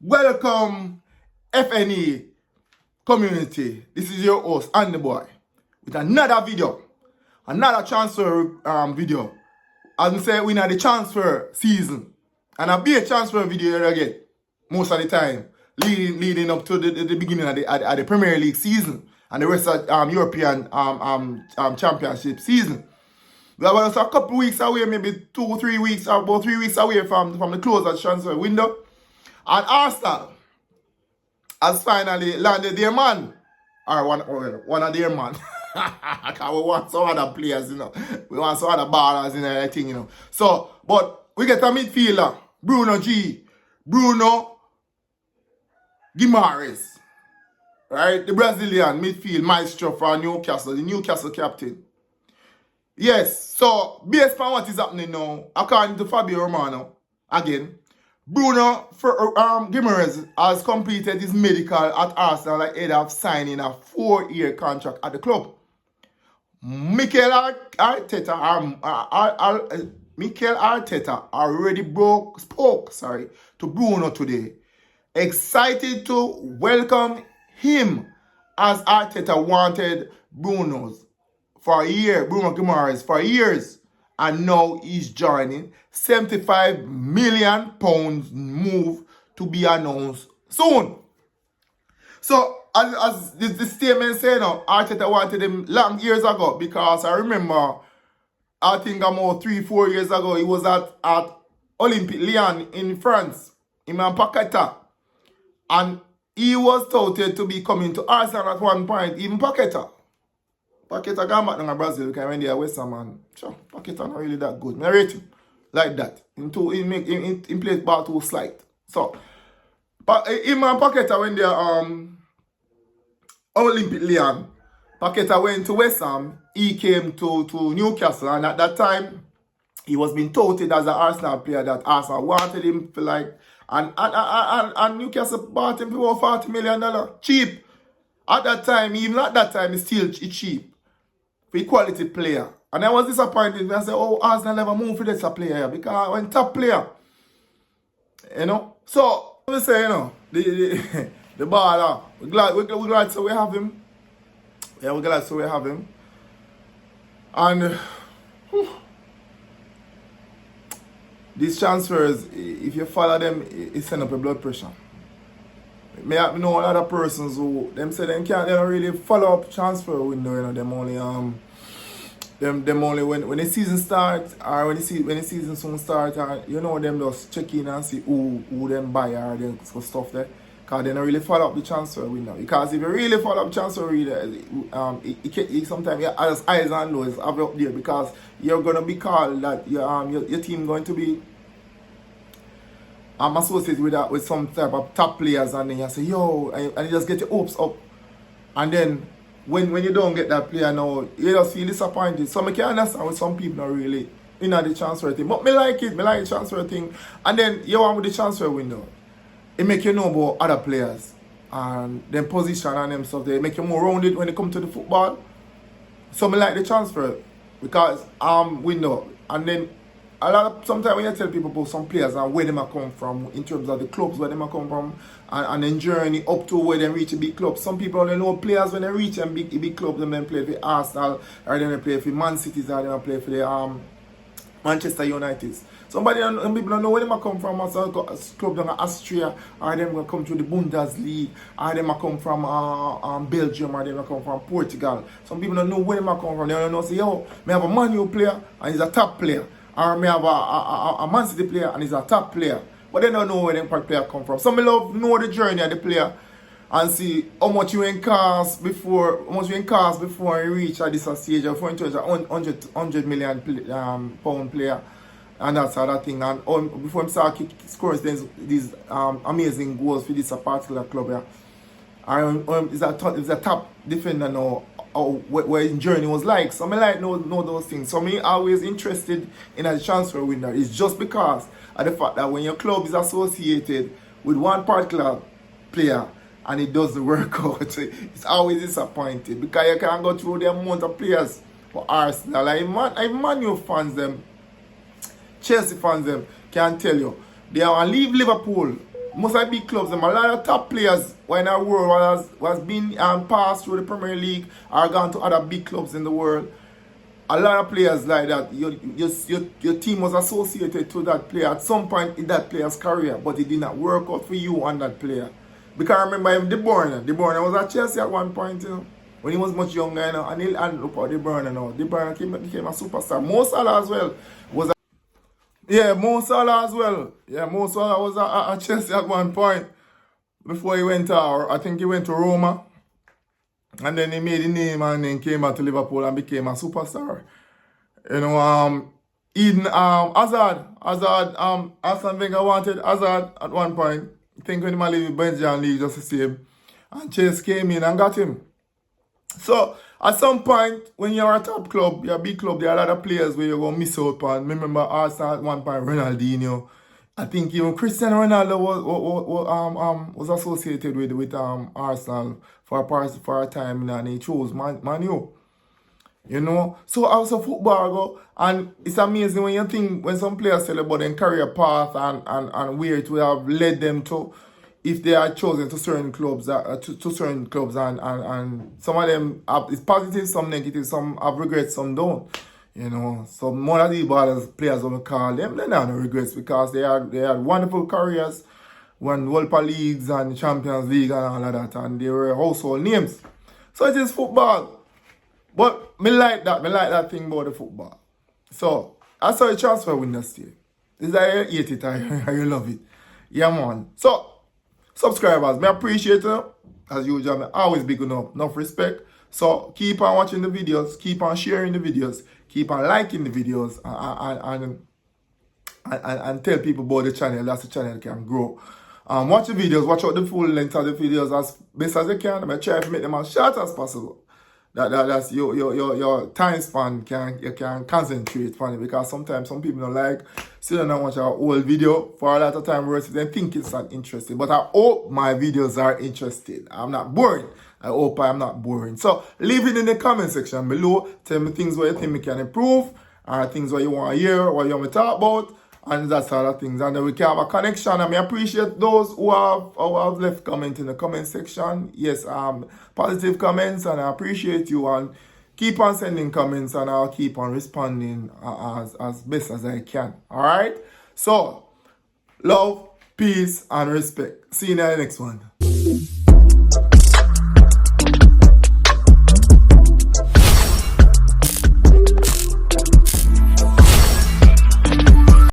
Welcome, FNE community. This is your host, Andy Boy, with another video, another transfer video. As I say, we're in the transfer season, and I'll be a transfer video here again, most of the time, leading up to the beginning of the Premier League season and the rest of European Championship season. We are a couple weeks away, maybe 2-3 weeks, or about 3 weeks away from the close of the transfer window. And Arsenal has finally landed their man. Or one of their man. Because we want some other players, We want some other ballers in everything, So, but we get a midfielder, Bruno Guimarães. Right? The Brazilian midfield maestro for Newcastle, the Newcastle captain. Yes, so based on what is happening now, according to Fabio Romano, again, Bruno Guimarães has completed his medical at Arsenal ahead of signing a 4-year contract at the club. Mikel Arteta already spoke to Bruno today. Excited to welcome him as Arteta wanted Bruno Guimarães for years. And now he's joining. £75 million move to be announced soon. So, as the statement said, Arteta wanted him long years ago, because I remember, I think about 3-4 years ago, he was at Olympique Lyon in France, in Paqueta. And he was touted to be coming to Arsenal at one point, even Paqueta. Paqueta gone back to Brazil because when they are West Ham, and sure, Paqueta not really that good. I rate him like that. In plays ball too slight. So, but him and Paqueta when they are Olympique Lyon, Paqueta went to West Ham, he came to Newcastle, and at that time he was being touted as an Arsenal player that Arsenal wanted him for and Newcastle bought him for $40 million. Cheap. At that time, even at that time, it's still cheap. For a quality player. And I was disappointed when I said, Arsenal never moved for this player here, because when top player. So, let me say, the baller. We're glad so we have him. Yeah, we're glad so we have him. And these transfers, if you follow them, it send up a blood pressure. Me know other persons who them say they don't really follow up transfer window, them only them only when the season starts, or when the season soon starts, them just check in and see who them buy or them stuff there. Because they don't really follow up the transfer window. Because if you really follow up transfer window, it sometimes your eyes and lows have up there, because you're gonna be called that your team going to be associated with some type of top players, and then you say, and you just get your hopes up. And then when you don't get that player now, you just feel disappointed. So I can understand with some people not really the transfer thing. But me like the transfer thing. And then you want with the transfer window, it make you know about other players and their position and them stuff. They make you more rounded when it comes to the football. So I like the transfer because window. And then sometimes when you tell people about some players and where they might come from in terms of the clubs where they might come from and then journey up to where they reach a big club. Some people only know players when they reach a big club, them then play for Arsenal, or then they play for Man City, or they play for the Manchester United. Some people don't know where they might come from. Also got a club in Austria, or they might come through the Bundesliga, or they might come from Belgium, or they might come from Portugal. Some people don't know where they might come from. They don't know, say, may have a Man U player and he's a top player. Or may have a Man City player and he's a top player. But they don't know where the player come from. Some love know the journey of the player and see how much you cost before you reach at this stage of 100 million pound player and that sort of thing. And before him start scoring these amazing goals for this particular club here. And is a top defender now. Where his journey was like. So I like know those things. So me always interested in a transfer window. It's just because of the fact that when your club is associated with one particular player and it doesn't work out, it's always disappointing, because you can't go through the amount of players for Arsenal. Like Man U fans them, Chelsea fans them can tell you they are leave Liverpool most of the big clubs, them, a lot of top players in the world was been passed through the Premier League or gone to other big clubs in the world. A lot of players like that, your team was associated to that player at some point in that player's career, but it did not work out for you and that player. Because I remember him, De Bruyne was at Chelsea at one point, you know, when he was much younger, you know, and look at De Bruyne now. De Bruyne became a superstar. Mo Salah as well was a, yeah, Mo Salah as well. Yeah, Mo Salah was at Chelsea at one point before he went to, I think he went to Roma. And then he made the name and then came out to Liverpool and became a superstar. You know, Eden Hazard, Arsene Wenger wanted Hazard at one point. I think when he leave Belgian league just the same. And Chase came in and got him. So at some point when you're a top club, you're a big club, there are a lot of players where you're gonna miss out on. Remember Arsenal at one point, Ronaldinho. I think even Cristiano Ronaldo was associated with Arsenal for a time, and he chose Man U. You know, so also football go, and it's amazing when you think when some players tell about their career path and where it will have led them to, if they are chosen to certain clubs, to certain clubs, and some of them is positive, some negative, some have regrets, some don't. You know, so more of the players when we call them, they don't have no regrets because they had wonderful careers, won World Leagues and Champions League and all of that, and they were household names. So it is football. But me like that thing about the football. So I saw a transfer window still. Is that you hate it or you love it? Yeah, man. So subscribers, me appreciate it. As usual, me always big enough respect. So keep on watching the videos, keep on sharing the videos, keep on liking the videos, and tell people about the channel. That's the channel can grow. Watch the videos, watch out the full length of the videos as best as you can. I'm try to make them as short as possible. That's your time span you can concentrate on it, because sometimes some people don't like sitting and watch our old video for a lot of time versus they think it's not interesting. But I hope my videos are interesting. I'm not boring. I hope I'm not boring. So leave it in the comment section below. Tell me things where you think we can improve, or things where you want to hear, what you want me to talk about, and that's all the things. And then we can have a connection. And I appreciate those who have left comment in the comment section. Yes, positive comments, and I appreciate you. And keep on sending comments, and I'll keep on responding as best as I can. Alright? So, love, peace, and respect. See you in the next one.